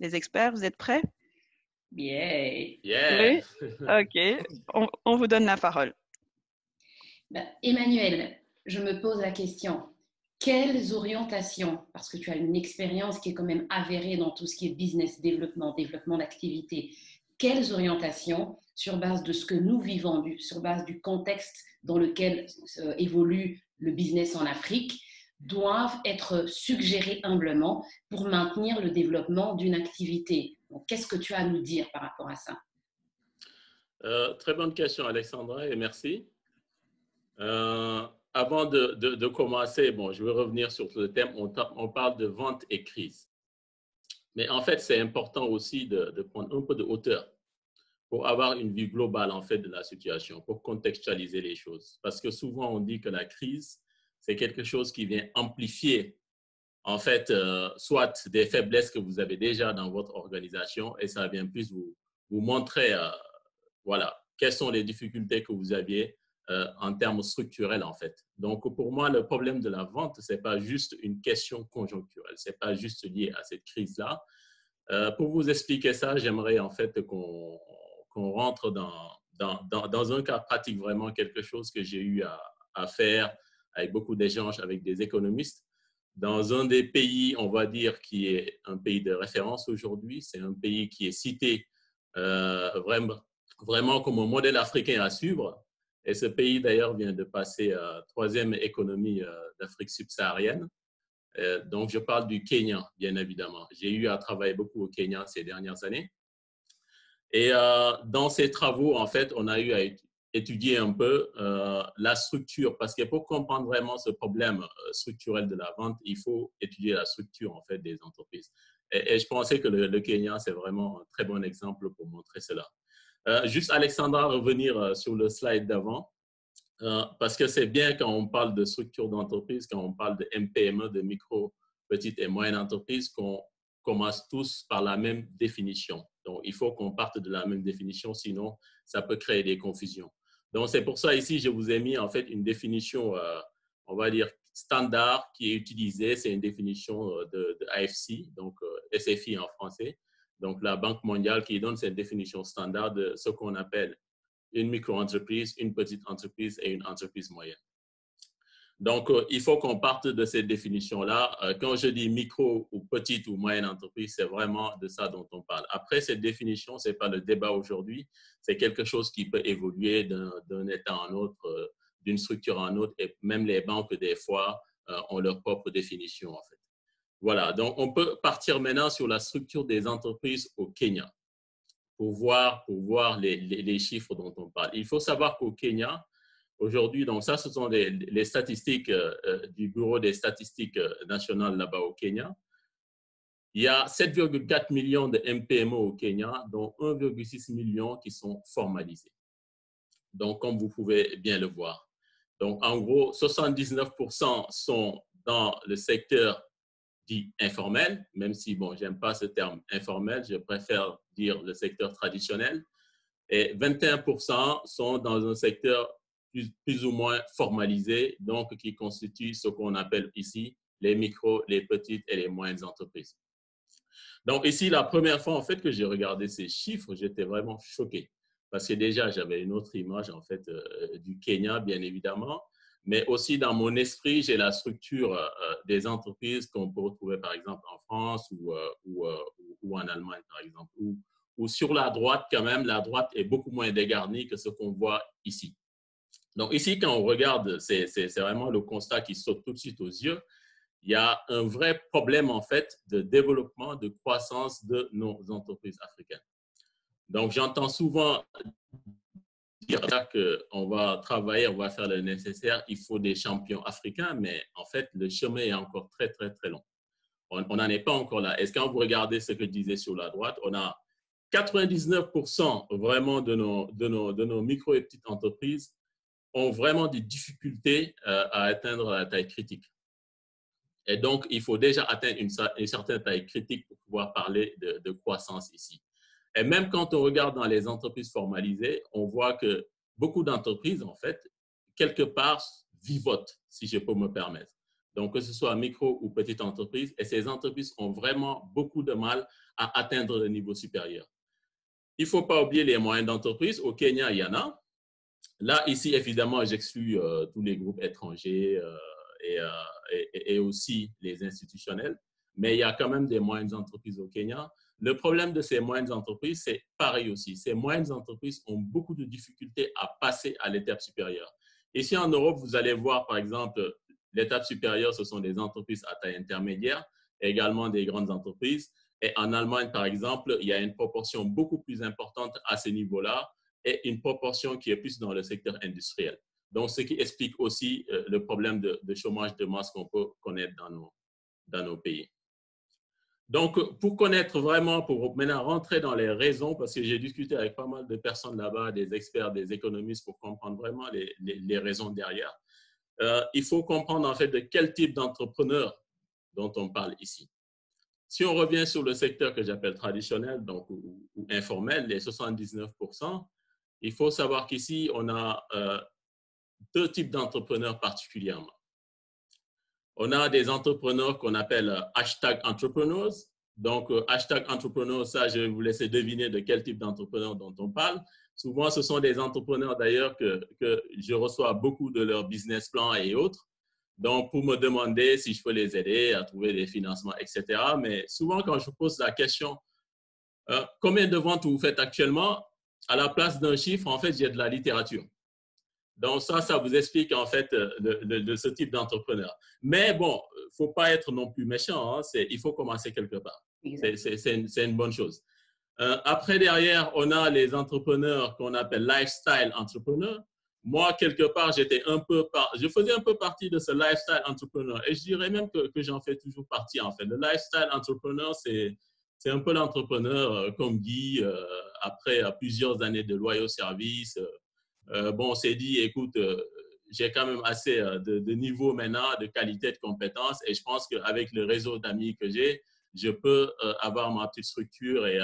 Les experts, vous êtes prêts? Bien. Yeah. Oui? OK. On vous donne la parole. Emmanuel, je me pose la question, quelles orientations, parce que tu as une expérience qui est quand même avérée dans tout ce qui est business, développement d'activité, quelles orientations, sur base de ce que nous vivons, sur base du contexte dans lequel évolue le business en Afrique, doivent être suggérées humblement pour maintenir le développement d'une activité? Qu'est-ce que tu as à nous dire par rapport à ça? Très bonne question, Alexandra, et merci. Avant de commencer, bon, je vais revenir sur le thème. On parle de vente et crise. Mais en fait, c'est important aussi de prendre un peu de hauteur pour avoir une vue globale en fait de la situation, pour contextualiser les choses. Parce que souvent, on dit que la crise, c'est quelque chose qui vient amplifier en fait soit des faiblesses que vous avez déjà dans votre organisation et ça vient plus vous montrer voilà, quelles sont les difficultés que vous aviez en termes structurels en fait. Donc pour moi, le problème de la vente, ce n'est pas juste une question conjoncturelle, ce n'est pas juste lié à cette crise-là. Pour vous expliquer ça, j'aimerais en fait qu'on rentre dans un cas pratique, vraiment quelque chose que j'ai eu à faire avec beaucoup d'échanges avec des économistes. Dans un des pays, on va dire, qui est un pays de référence aujourd'hui, c'est un pays qui est cité vraiment comme un modèle africain à suivre. Et ce pays, d'ailleurs, vient de passer troisième économie d'Afrique subsaharienne. Donc, je parle du Kenya, bien évidemment. J'ai eu à travailler beaucoup au Kenya ces dernières années. Et dans ces travaux, en fait, on a eu à étudier un peu la structure, parce que pour comprendre vraiment ce problème structurel de la vente, il faut étudier la structure, en fait, des entreprises. Et je pensais que le Kenya, c'est vraiment un très bon exemple pour montrer cela. Juste, Alexandra, revenir sur le slide d'avant. Parce que c'est bien quand on parle de structure d'entreprise, quand on parle de MPME, de micro, petites et moyennes entreprises, qu'on commence tous par la même définition. Donc, il faut qu'on parte de la même définition, sinon ça peut créer des confusions. Donc, c'est pour ça ici, je vous ai mis en fait une définition, on va dire, standard qui est utilisée. C'est une définition de AFC, donc SFI en français. Donc, la Banque mondiale qui donne cette définition standard de ce qu'on appelle une micro-entreprise, une petite entreprise et une entreprise moyenne. Donc, il faut qu'on parte de cette définition-là. Quand je dis micro ou petite ou moyenne entreprise, c'est vraiment de ça dont on parle. Après, cette définition, ce n'est pas le débat aujourd'hui. C'est quelque chose qui peut évoluer d'un état en autre, d'une structure en autre. Et même les banques, des fois, ont leur propre définition, en fait. Voilà. Donc, on peut partir maintenant sur la structure des entreprises au Kenya pour voir les chiffres dont on parle. Il faut savoir qu'au Kenya, aujourd'hui, donc ça, ce sont les statistiques du Bureau des statistiques nationales là-bas au Kenya. Il y a 7,4 millions de MPME au Kenya, dont 1,6 million qui sont formalisés. Donc, comme vous pouvez bien le voir. Donc, en gros, 79% sont dans le secteur dit informel, même si, bon, j'aime pas ce terme informel, je préfère dire le secteur traditionnel. Et 21% sont dans un secteur plus ou moins formalisé, donc qui constitue ce qu'on appelle ici les micros, les petites et les moyennes entreprises. Donc ici, la première fois en fait que j'ai regardé ces chiffres, j'étais vraiment choqué. Parce que déjà, j'avais une autre image en fait du Kenya, bien évidemment. Mais aussi dans mon esprit, j'ai la structure des entreprises qu'on peut retrouver par exemple en France ou en Allemagne par exemple. Ou sur la droite quand même, la droite est beaucoup moins dégarnie que ce qu'on voit ici. Donc ici, quand on regarde, c'est vraiment le constat qui saute tout de suite aux yeux. Il y a un vrai problème en fait de développement, de croissance de nos entreprises africaines. Donc j'entends souvent dire qu'on va travailler, on va faire le nécessaire, il faut des champions africains, mais en fait, le chemin est encore très, très, très long. On n'en est pas encore là. Est-ce que quand vous regardez ce que je disais sur la droite, on a 99% vraiment de nos micro et petites entreprises ont vraiment des difficultés à atteindre la taille critique. Et donc, il faut déjà atteindre une certaine taille critique pour pouvoir parler de croissance ici. Et même quand on regarde dans les entreprises formalisées, on voit que beaucoup d'entreprises, en fait, quelque part, vivotent, si je peux me permettre. Donc, que ce soit micro ou petite entreprise, et ces entreprises ont vraiment beaucoup de mal à atteindre le niveau supérieur. Il ne faut pas oublier les moyennes d'entreprise. Au Kenya, il y en a. Là, ici, évidemment, j'exclus tous les groupes étrangers et aussi les institutionnels. Mais il y a quand même des moyennes entreprises au Kenya. Le problème de ces moyennes entreprises, c'est pareil aussi. Ces moyennes entreprises ont beaucoup de difficultés à passer à l'étape supérieure. Ici, en Europe, vous allez voir, par exemple, l'étape supérieure, ce sont des entreprises à taille intermédiaire, également des grandes entreprises. Et en Allemagne, par exemple, il y a une proportion beaucoup plus importante à ce niveau-là et une proportion qui est plus dans le secteur industriel. Donc, ce qui explique aussi le problème de chômage de masse qu'on peut connaître dans nos pays. Donc, pour connaître vraiment, pour maintenant rentrer dans les raisons, parce que j'ai discuté avec pas mal de personnes là-bas, des experts, des économistes, pour comprendre vraiment les raisons derrière, il faut comprendre en fait de quel type d'entrepreneur dont on parle ici. Si on revient sur le secteur que j'appelle traditionnel donc, ou informel, les 79%, il faut savoir qu'ici, on a deux types d'entrepreneurs particulièrement. On a des entrepreneurs qu'on appelle hashtag entrepreneurs. Donc, hashtag entrepreneurs, ça, je vais vous laisser deviner de quel type d'entrepreneur dont on parle. Souvent, ce sont des entrepreneurs d'ailleurs que je reçois beaucoup de leurs business plans et autres. Donc, pour me demander si je peux les aider à trouver des financements, etc. Mais souvent, quand je pose la question, combien de ventes vous faites actuellement? À la place d'un chiffre, en fait, j'ai de la littérature. Donc, ça vous explique en fait de ce type d'entrepreneur. Mais bon, il ne faut pas être non plus méchant. Hein, il faut commencer quelque part. C'est une bonne chose. Après, derrière, on a les entrepreneurs qu'on appelle lifestyle entrepreneurs. Moi, quelque part, je faisais un peu partie de ce lifestyle entrepreneur. Et je dirais même que j'en fais toujours partie, en fait. Le lifestyle entrepreneur, c'est un peu l'entrepreneur comme Guy, après plusieurs années de loyaux services. On s'est dit, écoute, j'ai quand même assez de niveau maintenant, de qualité, de compétences. Et je pense qu'avec le réseau d'amis que j'ai, je peux avoir ma petite structure et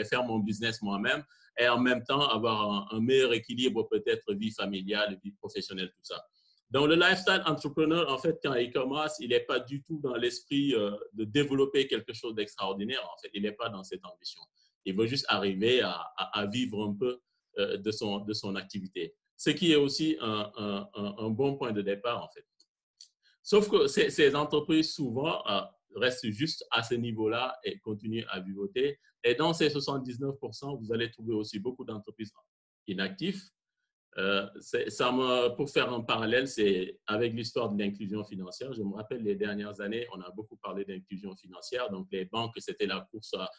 faire mon business moi-même et en même temps avoir un meilleur équilibre, peut-être vie familiale, vie professionnelle, tout ça. Donc, le lifestyle entrepreneur, en fait, quand il commence, il n'est pas du tout dans l'esprit de développer quelque chose d'extraordinaire. En fait, il n'est pas dans cette ambition. Il veut juste arriver à vivre un peu de son activité. Ce qui est aussi un bon point de départ, en fait. Sauf que ces entreprises, souvent, restent juste à ce niveau-là et continuent à vivoter. Et dans ces 79%, vous allez trouver aussi beaucoup d'entreprises inactives. Pour faire un parallèle, c'est avec l'histoire de l'inclusion financière. Je me rappelle les dernières années, on a beaucoup parlé d'inclusion financière. Donc, les banques, c'était la course à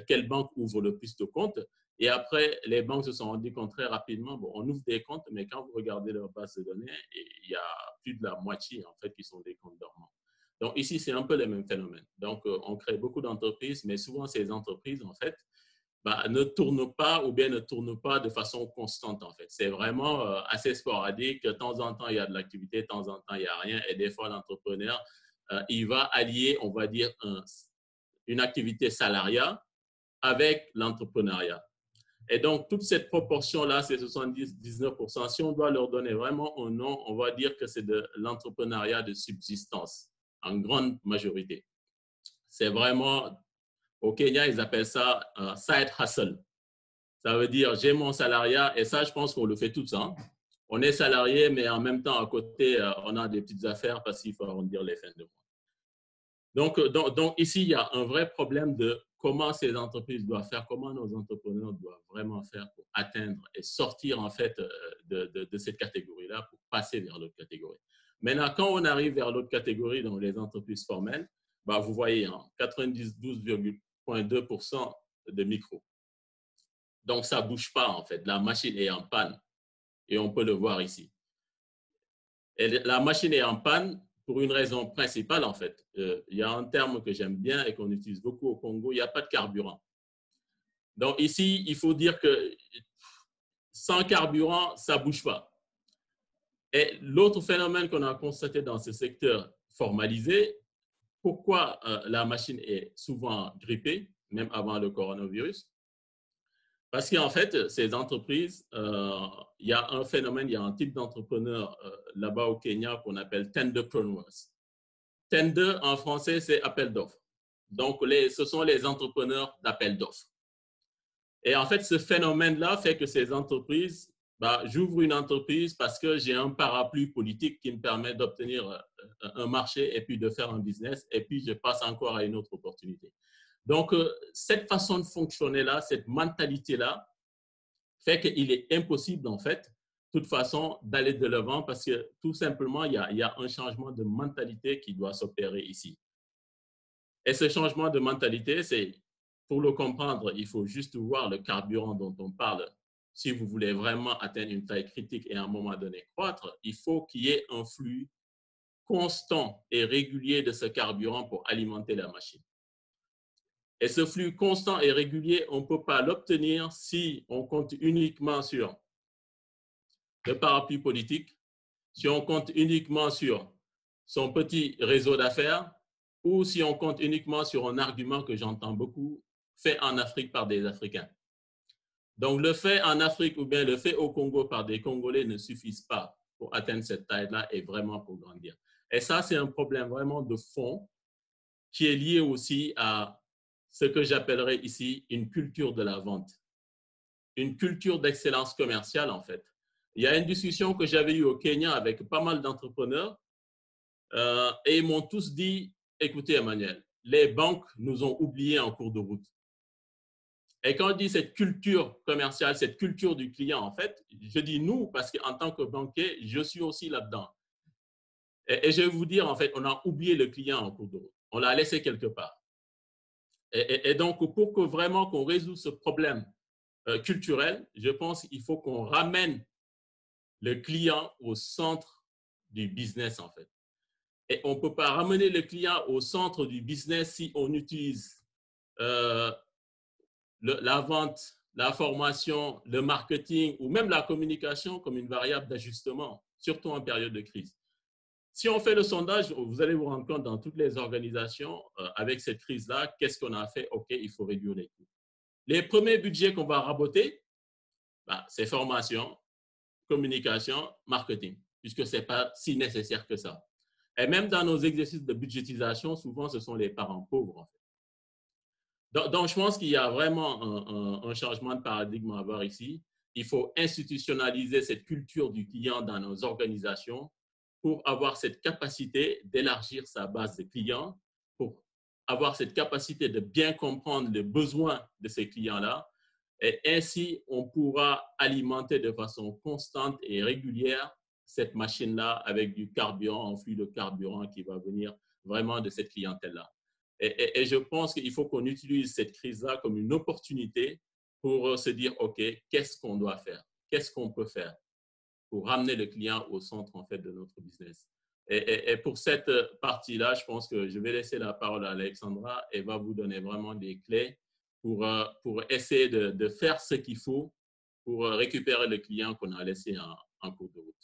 quelle banque ouvre le plus de comptes. Et après, les banques se sont rendues compte très rapidement, on ouvre des comptes, mais quand vous regardez leur base de données, il y a plus de la moitié, en fait, qui sont des comptes dormants. Donc, ici, c'est un peu le même phénomène. Donc, on crée beaucoup d'entreprises, mais souvent, ces entreprises, en fait, ne tournent pas ou bien ne tournent pas de façon constante, en fait. C'est vraiment assez sporadique. De temps en temps, il y a de l'activité, de temps en temps, il n'y a rien. Et des fois, l'entrepreneur, il va allier, on va dire, une activité salariat avec l'entrepreneuriat. Et donc, toute cette proportion-là, c'est 79%. Si on doit leur donner vraiment un nom, on va dire que c'est de l'entrepreneuriat de subsistance, en grande majorité. C'est vraiment, au Kenya, ils appellent ça side hustle. Ça veut dire, j'ai mon salariat, et ça, je pense qu'on le fait tous. Hein. On est salarié, mais en même temps, à côté, on a des petites affaires parce qu'il faut arrondir les fins de mois. Donc, ici, il y a un vrai problème de comment ces entreprises doivent faire, comment nos entrepreneurs doivent vraiment faire pour atteindre et sortir en fait de cette catégorie-là pour passer vers l'autre catégorie. Maintenant, quand on arrive vers l'autre catégorie, dans les entreprises formelles, vous voyez, 92,2% de micro. Donc, ça ne bouge pas en fait. La machine est en panne et on peut le voir ici. Et la machine est en panne pour une raison principale, en fait. Il y a un terme que j'aime bien et qu'on utilise beaucoup au Congo, il n'y a pas de carburant. Donc ici, il faut dire que sans carburant, ça ne bouge pas. Et l'autre phénomène qu'on a constaté dans ce secteur formalisé, pourquoi la machine est souvent grippée, même avant le coronavirus? Parce qu'en fait, ces entreprises, il y a un phénomène, il y a un type d'entrepreneur là-bas au Kenya qu'on appelle tenderpreneurs. Tender, en français, c'est appel d'offres. Donc, ce sont les entrepreneurs d'appel d'offres. Et en fait, ce phénomène-là fait que ces entreprises, j'ouvre une entreprise parce que j'ai un parapluie politique qui me permet d'obtenir un marché et puis de faire un business, et puis je passe encore à une autre opportunité. Donc, cette façon de fonctionner-là, cette mentalité-là, fait qu'il est impossible, en fait, de toute façon, d'aller de l'avant parce que tout simplement, il y a un changement de mentalité qui doit s'opérer ici. Et ce changement de mentalité, c'est, pour le comprendre, il faut juste voir le carburant dont on parle. Si vous voulez vraiment atteindre une taille critique et à un moment donné croître, il faut qu'il y ait un flux constant et régulier de ce carburant pour alimenter la machine. Et ce flux constant et régulier, on ne peut pas l'obtenir si on compte uniquement sur le parapluie politique, si on compte uniquement sur son petit réseau d'affaires, ou si on compte uniquement sur un argument que j'entends beaucoup, fait en Afrique par des Africains. Donc, le fait en Afrique ou bien le fait au Congo par des Congolais ne suffisent pas pour atteindre cette taille-là et vraiment pour grandir. Et ça, c'est un problème vraiment de fond qui est lié aussi à ce que j'appellerais ici une culture de la vente, une culture d'excellence commerciale en fait. Il y a une discussion que j'avais eue au Kenya avec pas mal d'entrepreneurs et ils m'ont tous dit, écoutez Emmanuel, les banques nous ont oubliés en cours de route. Et quand on dit cette culture commerciale, cette culture du client, en fait, je dis nous parce qu'en tant que banquier, je suis aussi là-dedans. Et je vais vous dire, en fait, on a oublié le client en cours de route. On l'a laissé quelque part. Et donc, pour que vraiment qu'on résout ce problème culturel, je pense qu'il faut qu'on ramène le client au centre du business, en fait. Et on ne peut pas ramener le client au centre du business si on utilise la vente, la formation, le marketing ou même la communication comme une variable d'ajustement, surtout en période de crise. Si on fait le sondage, vous allez vous rendre compte dans toutes les organisations, avec cette crise-là, qu'est-ce qu'on a fait? OK, il faut réduire les coûts. Les premiers budgets qu'on va raboter, c'est formation, communication, marketing, puisque ce n'est pas si nécessaire que ça. Et même dans nos exercices de budgétisation, souvent, ce sont les parents pauvres, en fait. Donc, je pense qu'il y a vraiment un changement de paradigme à avoir ici. Il faut institutionnaliser cette culture du client dans nos organisations pour avoir cette capacité d'élargir sa base de clients, pour avoir cette capacité de bien comprendre les besoins de ces clients-là. Et ainsi, on pourra alimenter de façon constante et régulière cette machine-là avec du carburant, un flux de carburant qui va venir vraiment de cette clientèle-là. Et je pense qu'il faut qu'on utilise cette crise-là comme une opportunité pour se dire, OK, qu'est-ce qu'on doit faire? Qu'est-ce qu'on peut faire pour ramener le client au centre en fait, de notre business? Et pour cette partie-là, je pense que je vais laisser la parole à Alexandra et va vous donner vraiment des clés pour essayer de faire ce qu'il faut pour récupérer le client qu'on a laissé en cours de route.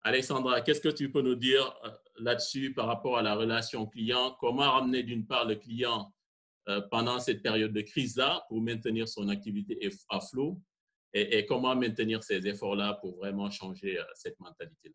Alexandra, qu'est-ce que tu peux nous dire là-dessus par rapport à la relation client? Comment ramener d'une part le client pendant cette période de crise-là pour maintenir son activité à flot et comment maintenir ces efforts-là pour vraiment changer cette mentalité-là?